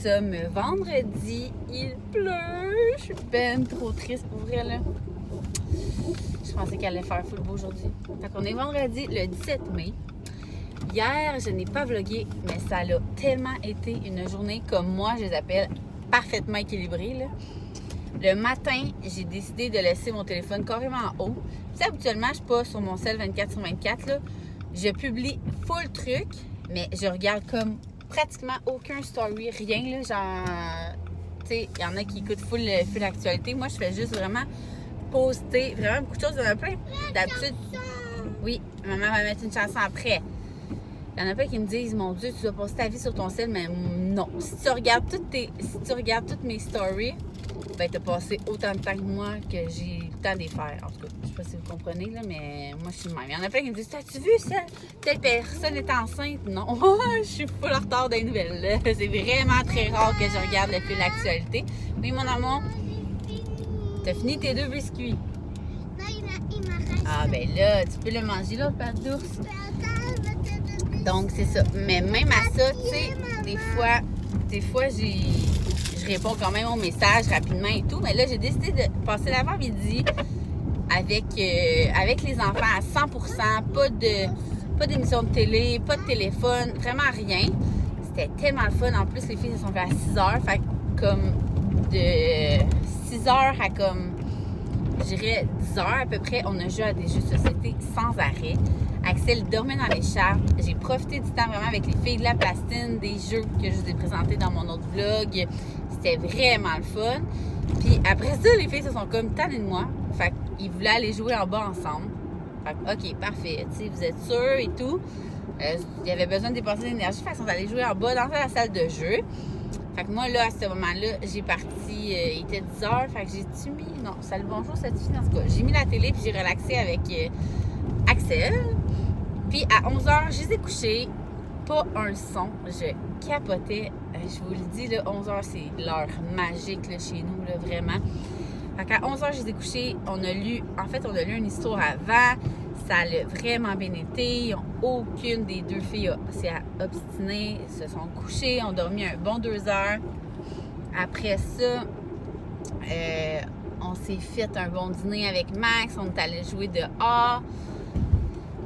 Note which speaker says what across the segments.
Speaker 1: sommes vendredi, il pleut. Je suis ben trop triste pour vrai là. Je pensais qu'elle allait faire full beau aujourd'hui. Fait qu'on est vendredi le 17 mai. Hier, je n'ai pas vlogué, mais ça a tellement été une journée comme moi, je les appelle parfaitement équilibrée là. Le matin, j'ai décidé de laisser mon téléphone carrément en haut. Tu sais, habituellement, je suis pas sur mon cell 24/24 là. Je publie full truc, mais je regarde comme pratiquement aucun story, rien là, genre, tu sais, il y en a qui écoutent full l'actualité. Moi, je fais juste vraiment poster vraiment beaucoup de choses. Il y en a plein d'habitude. Oui, maman va mettre une chanson après. Il y en a plein qui me disent, mon Dieu, tu dois poster ta vie sur ton cell, mais non. Si tu regardes toutes mes stories, ben t'as passé autant de temps que moi que j'ai le temps de les faire. En tout cas, je sais pas si vous comprenez, là, mais moi, je suis de même. Il y en a plein qui me disent, as-tu vu ça? Telle personne est enceinte? Non, je suis full en retard des nouvelles, là. C'est vraiment très rare que je regarde le fil d'actualité. Oui, mon amour, t'as fini tes 2 biscuits?
Speaker 2: Non, il m'a resté.
Speaker 1: Ah, ben là, tu peux le manger, l'autre pâte d'ours. Donc, c'est ça. Mais même à ça, tu sais, des fois, je réponds quand même aux messages rapidement et tout. Mais là, j'ai décidé de passer l'avant-midi avec les enfants à 100%. Pas d'émission de télé, pas de téléphone, vraiment rien. C'était tellement le fun. En plus, les filles se sont levées à 6 heures. Fait que comme de 6 heures à comme, je dirais 10 heures à peu près, on a joué à des jeux de société sans arrêt. Axel dormait dans l'écharpe. J'ai profité du temps vraiment avec les filles de la plastine, des jeux que je vous ai présentés dans mon autre vlog. C'était vraiment le fun. Puis après ça, les filles se sont comme tannées de moi. Fait qu'ils voulaient aller jouer en bas ensemble. Fait que, OK, parfait. Tu sais, vous êtes sûrs et tout. Il y avait besoin de dépenser de l'énergie. Fait qu'ils sont allés jouer en bas dans la salle de jeu. Fait que moi, là, à ce moment-là, j'ai parti, il était 10 heures. Fait que j'ai mis, non, salut, bonjour, cette fille, en tout cas. J'ai mis la télé puis j'ai relaxé avec Axel. Puis à 11 heures, je les ai couchés. Pas un son. Je capotais. Je vous le dis, là, 11 heures, c'est l'heure magique là, chez nous, là, vraiment. Fait qu'à 11 heures, je les ai couchés. On a lu une histoire avant. Ça a vraiment bien été. Aucune des 2 filles s'est obstinée. Se sont couchées. Ont dormi un bon 2 heures. Après ça, on s'est fait un bon dîner avec Max. On est allé jouer dehors.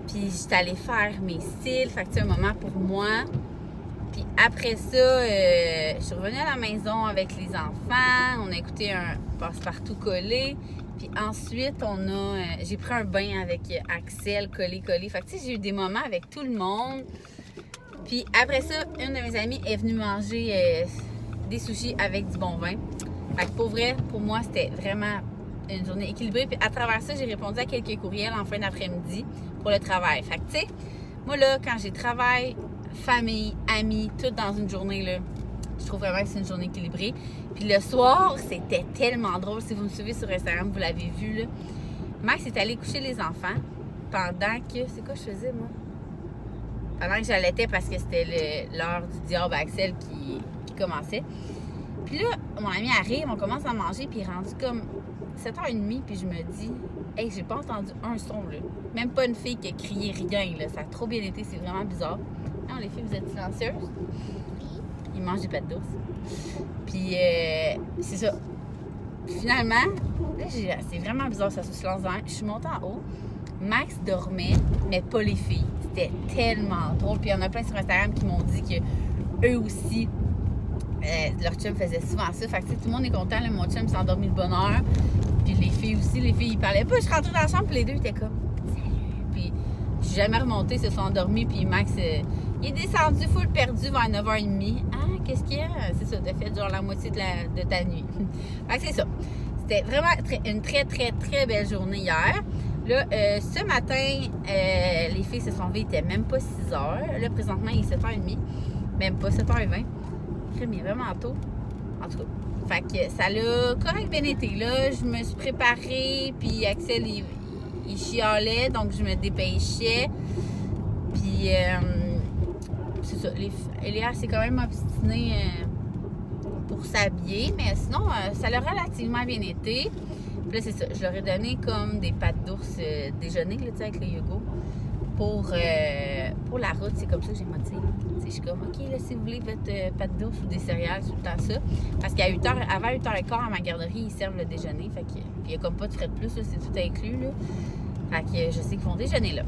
Speaker 1: Puis j'étais allée faire mes cils. Fait que c'est un moment pour moi. Puis après ça, je suis revenue à la maison avec les enfants. On a écouté un passe-partout collé. Puis ensuite, j'ai pris un bain avec Axel collé. Fait que tu sais, j'ai eu des moments avec tout le monde. Puis après ça, une de mes amies est venue manger des sushis avec du bon vin. Fait que pour vrai, pour moi, c'était vraiment une journée équilibrée. Puis à travers ça, j'ai répondu à quelques courriels en fin d'après-midi pour le travail. Fait que tu sais, moi là, quand j'ai travail, famille, amis, tout dans une journée, là, je trouve vraiment que c'est une journée équilibrée. Puis le soir, c'était tellement drôle. Si vous me suivez sur Instagram, vous l'avez vu, là. Max est allé coucher les enfants pendant que... C'est quoi je faisais, moi? Pendant que j'allaitais parce que c'était l'heure du diable à Axel qui commençait. Puis là, mon ami arrive, on commence à manger, puis il est rendu comme 7h30, puis je me dis, hey, j'ai pas entendu un son, là. Même pas une fille qui a crié rien, là. Ça a trop bien été, c'est vraiment bizarre. Non, les filles, vous êtes silencieuses? Ils mangent des pâtes d'ours. Puis, c'est ça. Finalement, là, c'est vraiment bizarre, ça se silence dans l'air. Je suis montée en haut. Max dormait, mais pas les filles. C'était tellement drôle. Puis, il y en a plein sur Instagram qui m'ont dit que eux aussi, leur chum faisait souvent ça. Fait que, tout le monde est content. Là, mon chum s'est endormi de bonne heure. Puis, les filles aussi, ils parlaient pas. Je suis rentrée dans la chambre, puis les deux étaient comme, salut. Puis, je suis jamais remontée, ils se sont endormis. Puis, Max, il est descendu full perdu vers 9h30. Ah, qu'est-ce qu'il y a? C'est ça, t'as fait genre la moitié de ta nuit. Fait que c'est ça. C'était vraiment une très, très, très belle journée hier. Là, ce matin, les filles se sont levées, il était même pas 6 heures. Là, présentement, il est 7h30. Même pas 7h20. Mais vraiment tôt. En tout cas. Fait que ça l'a correct bien été. Là, je me suis préparée. Puis Axel, il chialait. Donc, je me dépêchais. Puis, c'est ça. Eléa s'est quand même obstinée pour s'habiller. Mais sinon, ça l'a relativement bien été. Puis là, c'est ça. Je leur ai donné comme des pâtes d'ours déjeuner, là, tu sais, avec le yogourt. pour la route, c'est comme ça que j'ai motivé. Je suis comme, OK, là, si vous voulez votre pâte douce ou des céréales, c'est tout le temps ça. Parce qu'à 8h, avant 8h15, à ma garderie, ils servent le déjeuner. Fait que il n'y a comme pas de frais de plus, là, c'est tout inclus. Là. Fait que je sais qu'ils vont déjeuner là.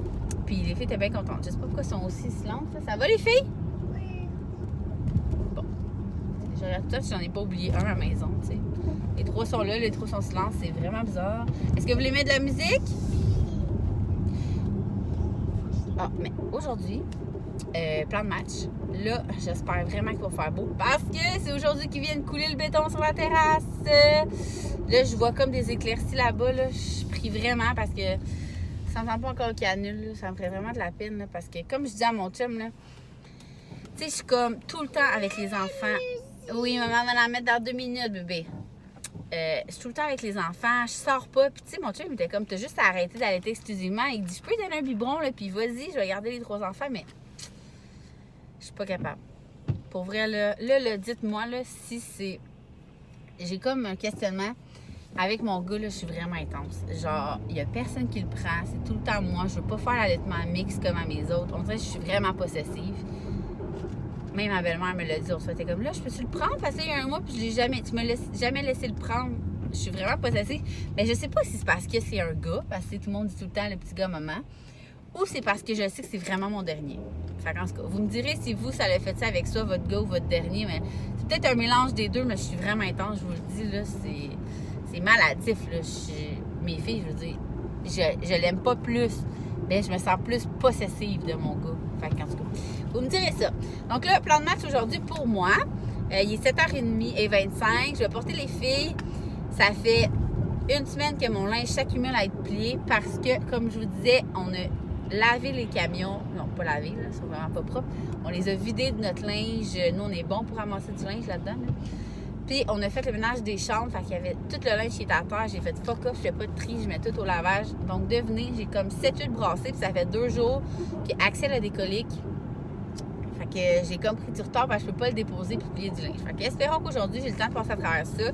Speaker 1: Puis les filles étaient bien contentes. Je sais pas pourquoi elles sont aussi silentes. Ça va, les filles?
Speaker 2: Oui.
Speaker 1: Bon. Je regarde tout ça si j'en ai pas oublié un à la maison, tu sais. Les 3 sont là, les 3 sont silences. C'est vraiment bizarre. Est-ce que vous voulez mettre de la musique? Ah, mais aujourd'hui, plan de match. Là, j'espère vraiment qu'il va faire beau parce que c'est aujourd'hui qu'ils viennent couler le béton sur la terrasse. Là, je vois comme des éclaircies là-bas. Là. Je prie vraiment parce que ça me semble pas encore qu'il annule. Là. Ça me ferait vraiment de la peine là, parce que, comme je dis à mon chum, là, tu sais, je suis comme tout le temps avec les enfants. Oui, maman va la mettre dans 2 minutes, bébé. Je suis tout le temps avec les enfants, je sors pas. Puis, tu sais, mon chum, il était comme, t'as juste à arrêter d'allaiter exclusivement. Il dit, je peux lui donner un biberon, là, puis vas-y, je vais garder les 3 enfants, mais je suis pas capable. Pour vrai, là, dites-moi, là, si c'est. J'ai comme un questionnement. Avec mon gars, là, je suis vraiment intense. Genre, il y a personne qui le prend, c'est tout le temps moi. Je veux pas faire l'allaitement mix comme à mes autres. On dirait que je suis vraiment possessive. Même ma belle-mère me l'a dit, on se fait comme là, je peux-tu le prendre? Parce qu'il y a un mois, puis tu me laisses jamais laissé le prendre. Je suis vraiment possessive. Mais je sais pas si c'est parce que c'est un gars, parce que tout le monde dit tout le temps le petit gars maman, ou c'est parce que je sais que c'est vraiment mon dernier. Fait qu'en tout cas, vous me direz si vous, ça l'a fait ça avec ça, votre gars ou votre dernier, mais c'est peut-être un mélange des deux, mais je suis vraiment intense, je vous le dis, là, c'est maladif, là. Mes filles, je veux dire, je l'aime pas plus, mais je me sens plus possessive de mon gars. Fait qu'en tout cas, vous me direz ça. Donc là, plan de match aujourd'hui pour moi. Il est 7h30 et 25. Je vais porter les filles. Ça fait une semaine que mon linge s'accumule à être plié parce que, comme je vous disais, on a lavé les camions. Non, pas lavé, là, ils sont vraiment pas propres. On les a vidés de notre linge. Nous, on est bon pour ramasser du linge là-dedans. Là. Puis, on a fait le ménage des chambres. Fait qu'il y avait tout le linge qui était à terre. J'ai fait fuck off, je fais pas de tri, je mets tout au lavage. Donc, devenez, j'ai comme 7-8 brassées. Puis, ça fait 2 jours qu'Axel a des coliques. Fait que j'ai comme pris du retard parce que je peux pas le déposer puis plier du linge. Fait que espérons qu'aujourd'hui, j'ai le temps de passer à travers ça.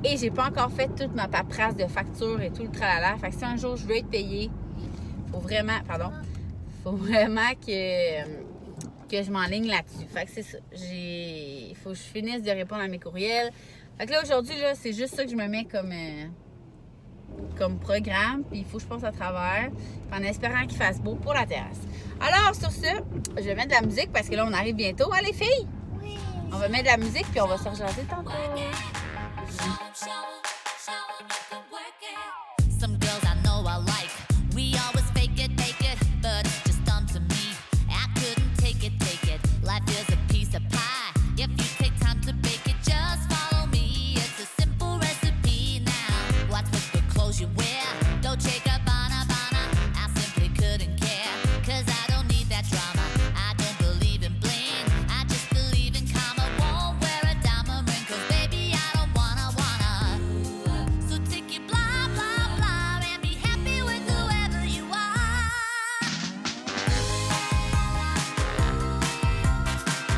Speaker 1: Et j'ai pas encore fait toute ma paperasse de facture et tout le tralala. Fait que si un jour je veux être payée, faut vraiment que je m'enligne là-dessus. Fait que c'est ça. Il faut que je finisse de répondre à mes courriels. Fait que là, aujourd'hui, là, c'est juste ça que je me mets comme programme. Puis il faut que je passe à travers. En espérant qu'il fasse beau pour la terrasse. Alors, sur ce, je vais mettre de la musique parce que là, on arrive bientôt. Hein, les filles?
Speaker 2: Oui.
Speaker 1: On va mettre de la musique puis on va se rejaser tantôt.
Speaker 3: Some girls I know I like. We always fake it, but it's just dumb to me. I couldn't take it. Life is a piece of pie. If you take time to bake it, just follow me. It's a simple recipe now. Watch what the clothes you wear. Dolce Gabbana, I simply couldn't care. 'Cause I don't need that drama. I don't believe in bling. I just believe in karma. Won't wear a diamond ring. 'Cause baby, I don't wanna. So take your blah, blah, blah and be happy with whoever you are.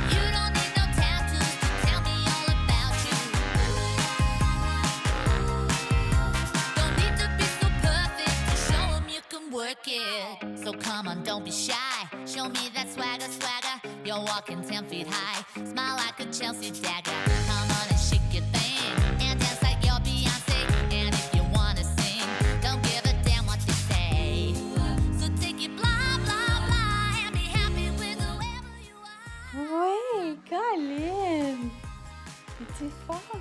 Speaker 3: You don't need no tattoos to tell me all about you. Don't need to be so perfect to show 'em you can work it. So come on, don't be shy. Show me that swagger. You're walking 10 feet high. Smile like a Chelsea dagger. Come on and shake your thing. And dance like you're Beyonce. And if you wanna sing, don't give a damn what they say. So take your blah, blah, blah and be happy with whoever you are.
Speaker 1: Oui, Colin! C'est fort!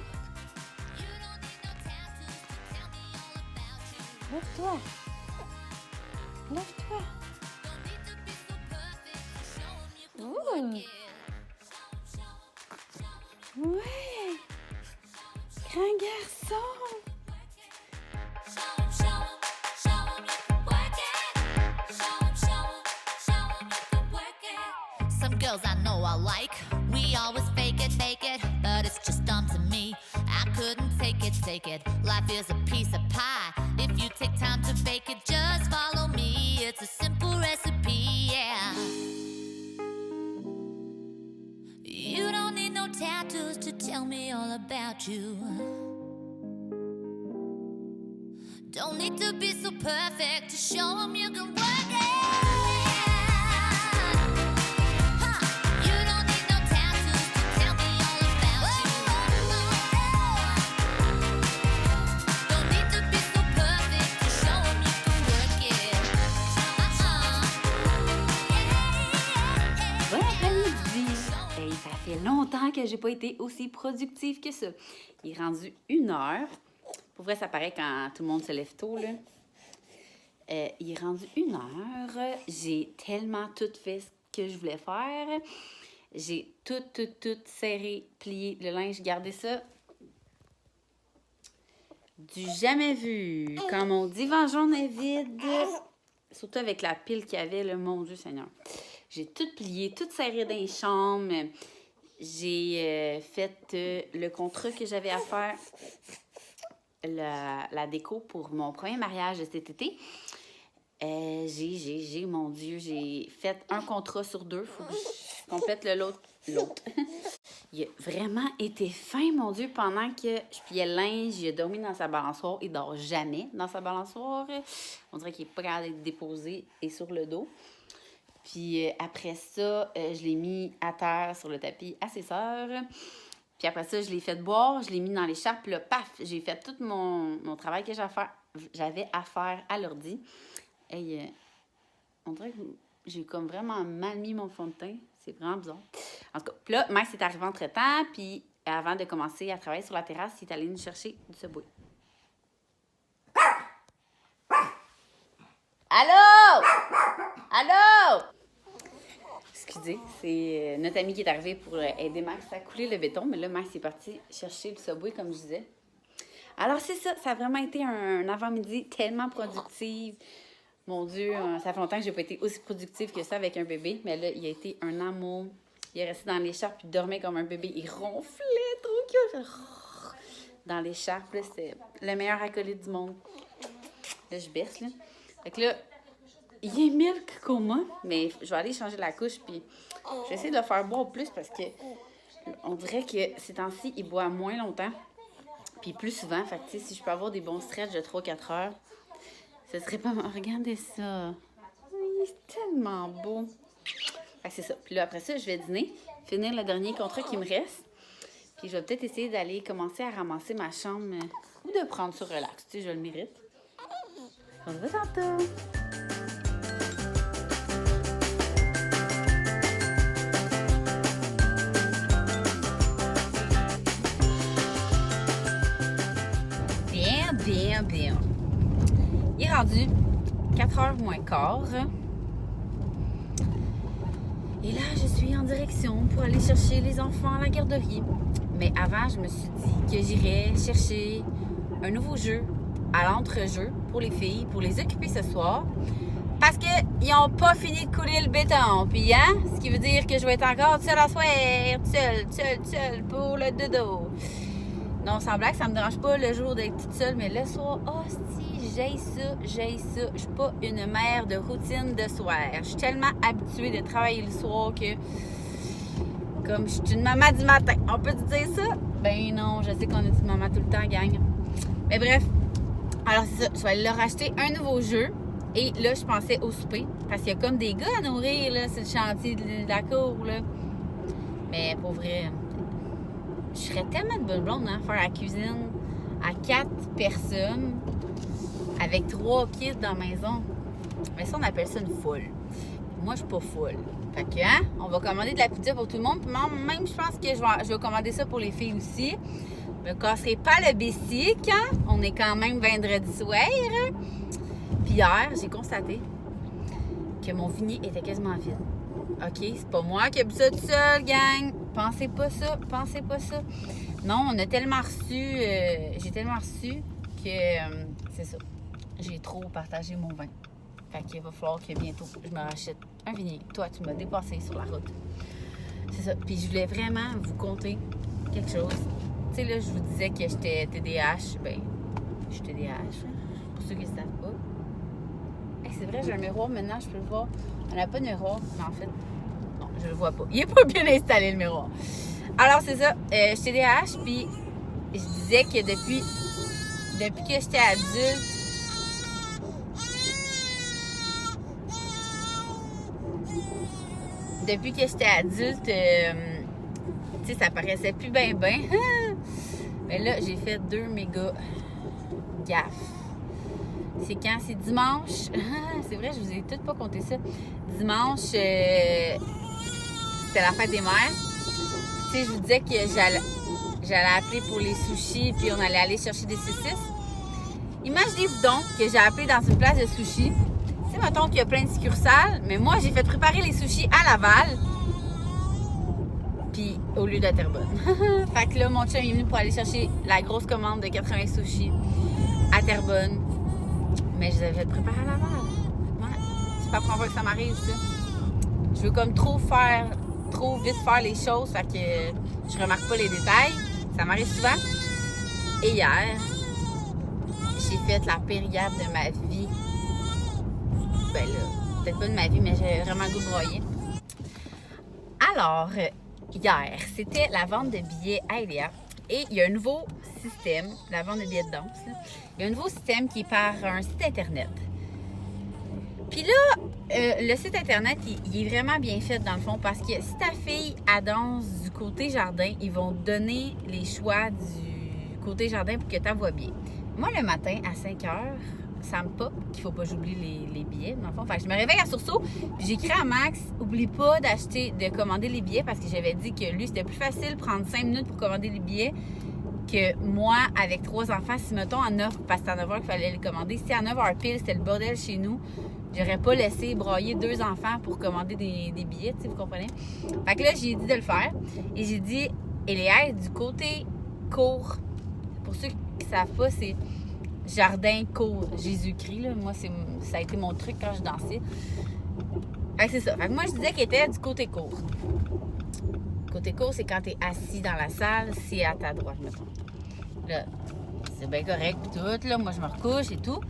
Speaker 3: You don't need no tattoos to tell me all about you.
Speaker 1: Lève-toi! Lève-toi!
Speaker 3: Don't need to be so perfect to show 'em you can
Speaker 1: Ooh.
Speaker 3: work it.
Speaker 1: Ouais! Grand garçon!
Speaker 3: Show 'em you can work it. Show 'em you can work it. Some girls I know I like. We always fake it, but it's just dumb to me. I couldn't take it. Life is a piece of pie. If you take time to bake it, just follow me. It's a simple recipe, yeah. You don't need no tattoos to tell me all about you. Don't need to be so perfect to show 'em you can work it.
Speaker 1: que j'ai pas été aussi productive que ça. Il est rendu 1h. Pour vrai, ça paraît quand tout le monde se lève tôt, là. Il est rendu 1h. J'ai tellement tout fait ce que je voulais faire. J'ai tout serré, plié le linge, gardé ça. Du jamais vu. Quand mon divan jaune est vide, surtout avec la pile qu'il y avait, là, mon Dieu Seigneur. J'ai tout plié, tout serré dans les chambres. J'ai fait le contrat que j'avais à faire, la déco pour mon premier mariage de cet été. Mon Dieu, j'ai fait un contrat sur 2. Faut que je complète l'autre. Il a vraiment été fin, mon Dieu, pendant que je pliais le linge. Il a dormi dans sa balançoire. Il dort jamais dans sa balançoire. On dirait qu'il n'est pas capable d'être déposé et sur le dos. Puis après ça, je l'ai mis à terre sur le tapis à ses sœurs. Puis après ça, je l'ai fait boire. Je l'ai mis dans l'écharpe. Puis là, paf, j'ai fait tout mon travail que j'avais à faire à l'ordi. Hey, on dirait que j'ai comme vraiment mal mis mon fond de teint. C'est vraiment bizarre. En tout cas, puis là, Max est arrivé entre-temps, puis avant de commencer à travailler sur la terrasse, il est allé nous chercher du Subway. Allô? Allô? Excusez, c'est notre ami qui est arrivé pour aider Max à couler le béton, mais là, Max est parti chercher le Subway, comme je disais. Alors, c'est ça, ça a vraiment été un avant-midi tellement productif. Mon Dieu, ça fait longtemps que j'ai pas été aussi productive que ça avec un bébé. Mais là, il a été un amour. Il est resté dans l'écharpe puis il dormait comme un bébé. Il ronflait trop cute. Dans l'écharpe, là, c'est le meilleur acolyte du monde. Là, je baisse, là. Fait que là, il est milk coma, mais je vais aller changer la couche puis je vais essayer de le faire boire plus parce que on dirait que ces temps-ci, il boit moins longtemps puis plus souvent. Fait que, tu sais, si je peux avoir des bons stretches de 3-4 heures, ce serait pas mal. Regardez ça. C'est tellement beau. Fait que c'est ça. Puis là, après ça, je vais dîner, finir le dernier contrat qui me reste. Puis je vais peut-être essayer d'aller commencer à ramasser ma chambre ou de prendre sur relax. Tu sais, je le mérite. On se voit tantôt. Bien. Il est rendu 4h moins quart. Et là, je suis en direction pour aller chercher les enfants à la garderie. Mais avant, je me suis dit que j'irais chercher un nouveau jeu à l'entrejeu pour les filles, pour les occuper ce soir. Parce qu'ils n'ont pas fini de couler le béton. Puis, hein? Ce qui veut dire que je vais être encore seule à soir. Seule pour le dodo. Non, sans blague, ça me dérange pas le jour d'être toute seule, mais le soir, j'haïs ça. Je suis pas une mère de routine de soir. Je suis tellement habituée de travailler le soir que, comme je suis une maman du matin, on peut te dire ça? Ben non, je sais qu'on est une maman tout le temps, gang. Mais bref, alors c'est ça, je vais aller leur acheter un nouveau jeu. Et là, je pensais au souper, parce qu'il y a comme des gars à nourrir, là, c'est le chantier de la cour, là. Mais pour vrai, je serais tellement de bonne blonde, hein, faire la cuisine à 4 personnes avec 3 kids dans la maison. Mais ça, on appelle ça une foule. Moi, je suis pas foule. Fait que, hein, on va commander de la pizza pour tout le monde. Puis même, je pense que je vais commander ça pour les filles aussi. Je me casserai pas le bessic, hein. On est quand même vendredi soir. Puis hier, j'ai constaté que mon vignier était quasiment vide. OK, c'est pas moi qui ai bu ça tout seul, gang. Pensez pas ça. Non, on a tellement reçu, j'ai tellement reçu que, c'est ça, j'ai trop partagé mon vin. Fait qu'il va falloir que bientôt, je me rachète un vignier. Toi, tu m'as dépassé sur la route. C'est ça. Puis je voulais vraiment vous conter quelque chose. Tu sais, là, je vous disais que j'étais TDAH. Ben, je suis TDAH, pour ceux qui ne savent pas. Hey, c'est vrai, j'ai un miroir maintenant, je peux le voir. On n'a pas de miroir, mais en fait, non, je le vois pas. Il est pas bien installé, le miroir. Alors, c'est ça. Je suis TDAH, puis je disais que depuis que j'étais adulte, tu sais, ça paraissait plus ben. Mais là, j'ai fait 2 méga gaffes. C'est quand? C'est dimanche. C'est vrai, je vous ai toutes pas compté ça. Dimanche, c'était la fête des mères. Tu sais, je vous disais que j'allais appeler pour les sushis, puis on allait aller chercher des saucisses. Imaginez-vous donc que j'ai appelé dans une place de sushis. Tu sais, mettons qu'il y a plein de succursales, mais moi, j'ai fait préparer les sushis à Laval, puis au lieu de Terrebonne. Fait que là, mon chum est venu pour aller chercher la grosse commande de 80 sushis à Terrebonne. Mais je les avais fait préparer à Laval. Ouais. C'est pas la première fois que ça m'arrive, ça. Je veux comme trop vite faire les choses, fait que je remarque pas les détails. Ça m'arrive souvent. Et hier, j'ai fait la période de ma vie. Ben là, peut-être pas de ma vie, mais j'ai vraiment le goût de broyer. Alors, hier, c'était la vente de billets à Elia. Et il y a un nouveau système, la vente de billets de danse. Là. Il y a un nouveau système qui est par un site Internet. Puis là, le site Internet, il est vraiment bien fait dans le fond parce que si ta fille elle danse du côté jardin, ils vont te donner les choix du côté jardin pour que tu envoies bien. Moi, le matin, à 5 h, ça me pop qu'il faut pas que j'oublie les billets, dans le fond. Fait que je me réveille à sursaut, puis j'écris à Max, oublie pas de commander les billets parce que j'avais dit que lui, c'était plus facile de prendre 5 minutes pour commander les billets que moi, avec 3 enfants, si mettons à 9, parce que c'est à 9 h qu'il fallait les commander, si à 9 h pile, c'était le bordel chez nous, j'aurais pas laissé broyer 2 enfants pour commander des billets, tu sais, vous comprenez? Fait que là, j'ai dit de le faire. Et j'ai dit, Eléa, du côté court. Pour ceux qui ne savent pas, c'est jardin court Jésus-Christ. Là. Moi, ça a été mon truc quand je dansais. Fait que c'est ça. Fait que moi, je disais qu'il était du côté court. Côté court, c'est quand tu es assis dans la salle, c'est à ta droite, mettons. Là, c'est bien correct, puis tout. Là, moi, je me recouche et tout.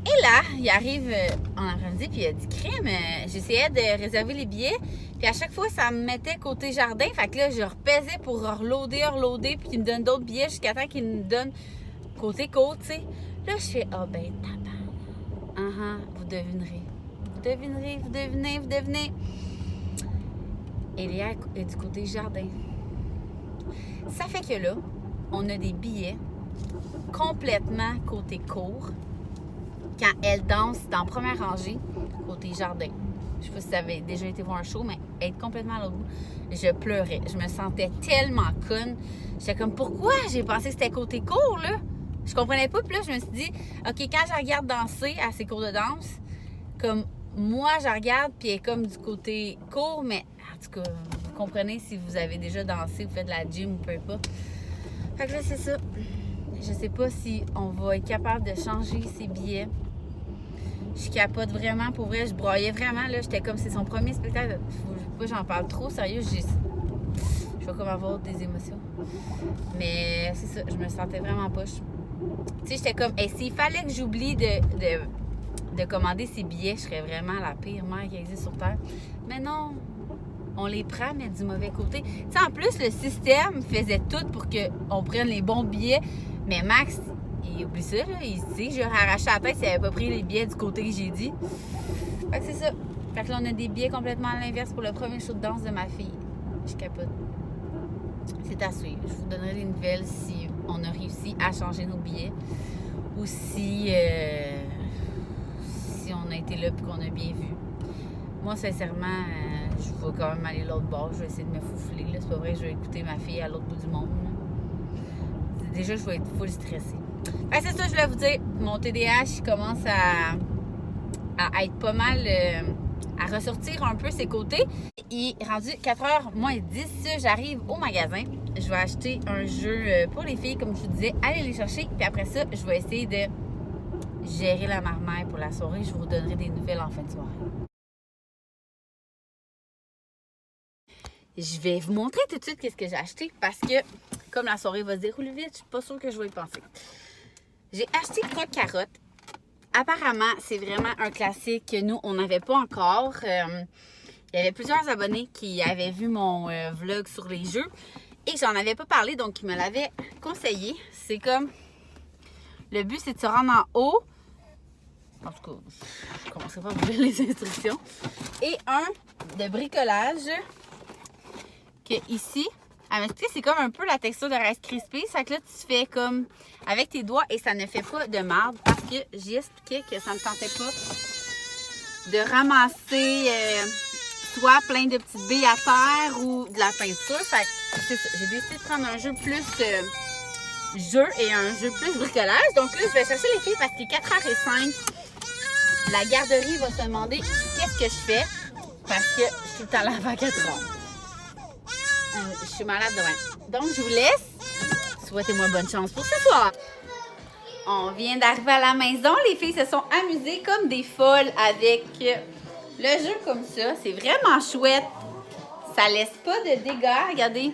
Speaker 1: Et là, il arrive en après-midi, puis il a dit crème. J'essayais de réserver les billets, puis à chaque fois, ça me mettait côté jardin. Fait que là, je repaisais pour reloader, puis il me donne d'autres billets jusqu'à temps qu'il me donne côté côte, tu sais. Là, je fais ah ben, tabarnak. Vous devinerez. Vous devinez. Et Léa est du côté jardin. Ça fait que là, on a des billets complètement côté court. Quand elle danse, c'est en première rangée, côté jardin. Je sais pas si vous avez déjà été voir un show, mais être complètement à l'autre bout, je pleurais. Je me sentais tellement conne. J'étais comme, pourquoi j'ai pensé que c'était côté court, là? Je comprenais pas. Puis là, je me suis dit, OK, quand je regarde danser à ses cours de danse, comme moi, je regarde, puis elle est comme du côté court, mais en tout cas, vous comprenez si vous avez déjà dansé, vous faites de la gym ou peu importe. Fait que là, c'est ça. Je sais pas si on va être capable de changer ses billets. Je capote vraiment, pour vrai, je broyais vraiment, là, j'étais comme, c'est son premier spectacle, faut pas que j'en parle trop, sérieux, je vais comme avoir des émotions. Mais c'est ça, je me sentais vraiment poche. Tu sais, j'étais comme, et s'il fallait que j'oublie de commander ses billets, je serais vraiment la pire mère qui existe sur Terre. Mais non, on les prend, mais du mauvais côté. Tu sais, en plus, le système faisait tout pour qu'on prenne les bons billets, mais Max, il oublie ça, là. Il sait, j'aurais arraché la tête s'il n'avait pas pris les billets du côté que j'ai dit. Fait que c'est ça. Fait que là, on a des billets complètement à l'inverse pour le premier show de danse de ma fille. Je capote. C'est à suivre. Je vous donnerai des nouvelles si on a réussi à changer nos billets ou si on a été là et qu'on a bien vu. Moi, sincèrement, je vais quand même aller l'autre bord. Je vais essayer de me foufler. Là. C'est pas vrai que je vais écouter ma fille à l'autre bout du monde. Là. Déjà, je vais être full stressée. Fait que c'est ça, je voulais vous dire. Mon TDAH, il commence à être pas mal... à ressortir un peu ses côtés. Il est rendu 4h moins 10. J'arrive au magasin. Je vais acheter un jeu pour les filles, comme je vous disais. Allez les chercher. Puis après ça, je vais essayer de gérer la marmaille pour la soirée. Je vous redonnerai des nouvelles en fin de soirée. Je vais vous montrer tout de suite qu'est-ce que j'ai acheté parce que, comme la soirée va se dérouler vite, je suis pas sûre que je vais y penser. J'ai acheté 3 carottes. Apparemment, c'est vraiment un classique que nous, on n'avait pas encore. Il y avait plusieurs abonnés qui avaient vu mon vlog sur les jeux et j'en avais pas parlé, donc ils me l'avaient conseillé. C'est comme, le but, c'est de se rendre en haut. En tout cas, je ne commencerai pas à vous lire les instructions. Et un de bricolage que ici, elle m'explique, c'est comme un peu la texture de Rice Krispies. Ça fait que là, tu fais comme avec tes doigts et ça ne fait pas de marde parce que j'ai expliqué que ça ne me tentait pas de ramasser soit plein de petites billes à terre ou de la peinture. Fait que c'est ça. J'ai décidé de prendre un jeu plus jeu et un jeu plus bricolage. Donc là, je vais chercher les filles parce qu'il est 4h05. La garderie va se demander qu'est-ce que je fais parce que je suis tout le temps là avant 4h. Je suis malade demain. Donc, je vous laisse. Souhaitez-moi bonne chance pour ce soir. On vient d'arriver à la maison. Les filles se sont amusées comme des folles avec le jeu comme ça. C'est vraiment chouette. Ça laisse pas de dégâts. Regardez,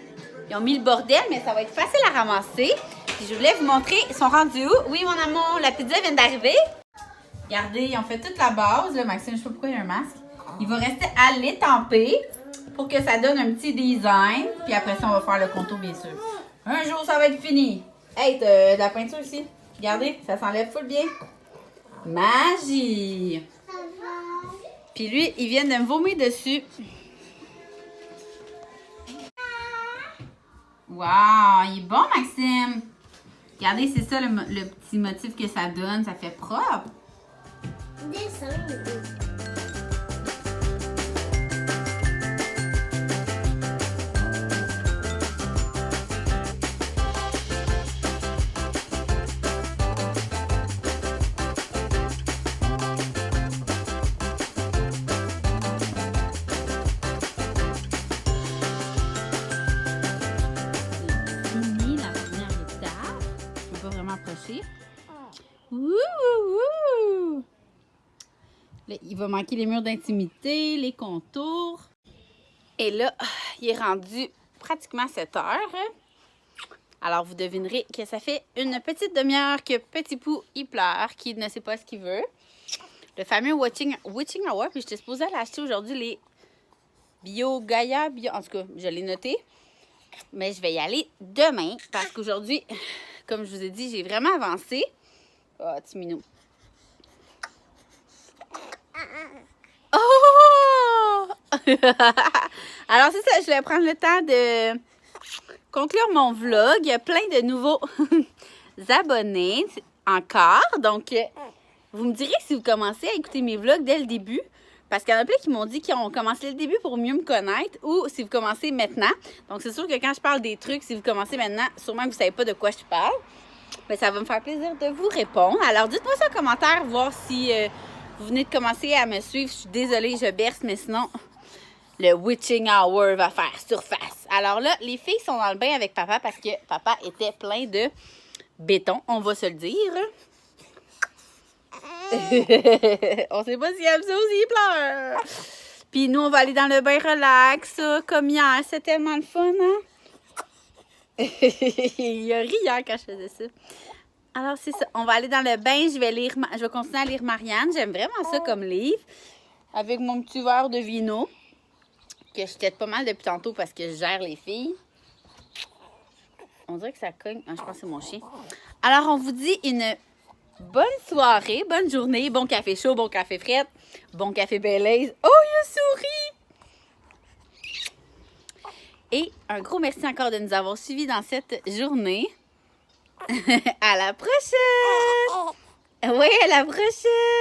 Speaker 1: ils ont mis le bordel, mais ça va être facile à ramasser. Puis je voulais vous montrer. Ils sont rendus où? Oui, mon amour, la pizza vient d'arriver. Regardez, ils ont fait toute la base. Là, Maxime, je sais pas pourquoi il y a un masque. Il va rester à l'étamper pour que ça donne un petit design. Puis après ça, on va faire le contour, bien sûr. Un jour, ça va être fini. Hey, t'as de la peinture ici. Regardez, ça s'enlève full bien. Magie! Puis lui, il vient de me vomir dessus. Wow! Il est bon, Maxime! Regardez, c'est ça le petit motif que ça donne. Ça fait propre.
Speaker 2: Descends.
Speaker 1: Fini la première étape. Je peux pas vraiment approcher. Ouh! Là, il va manquer les murs d'intimité, les contours. Et là, il est rendu pratiquement 7 heures. Alors, vous devinerez que ça fait une petite demi-heure que Petit Pou, il pleure, qu'il ne sait pas ce qu'il veut. Le fameux Witching Hour. Puis, j'étais supposée aller acheter aujourd'hui les Bio Gaia. En tout cas, je l'ai noté. Mais je vais y aller demain parce qu'aujourd'hui, comme je vous ai dit, j'ai vraiment avancé. Oh, petit minou. Oh! Alors, c'est ça, je vais prendre le temps de conclure mon vlog. Il y a plein de nouveaux abonnés encore. Donc, vous me direz si vous commencez à écouter mes vlogs dès le début. Parce qu'il y en a plein qui m'ont dit qu'ils ont commencé dès le début pour mieux me connaître ou si vous commencez maintenant. Donc, c'est sûr que quand je parle des trucs, si vous commencez maintenant, sûrement que vous ne savez pas de quoi je parle. Mais ça va me faire plaisir de vous répondre. Alors, dites-moi ça en commentaire, voir si vous venez de commencer à me suivre. Je suis désolée, je berce, mais sinon, le Witching Hour va faire surface. Alors là, les filles sont dans le bain avec papa parce que papa était plein de béton, on va se le dire. On sait pas s'il aime ça ou s'il pleure. Puis nous, on va aller dans le bain relax, comme hier. C'est tellement le fun, hein? Il a ri hier quand je faisais ça. Alors, c'est ça. On va aller dans le bain. Je vais continuer à lire Marianne. J'aime vraiment ça comme livre. Avec mon petit verre de vino. Que je tète pas mal depuis tantôt parce que je gère les filles. On dirait que ça cogne. Ah, je pense que c'est mon chien. Alors, on vous dit une bonne soirée, bonne journée, bon café chaud, bon café frais, bon café Baileys. Oh, il a souri! Et un gros merci encore de nous avoir suivis dans cette journée. À la prochaine! Oui, à la prochaine!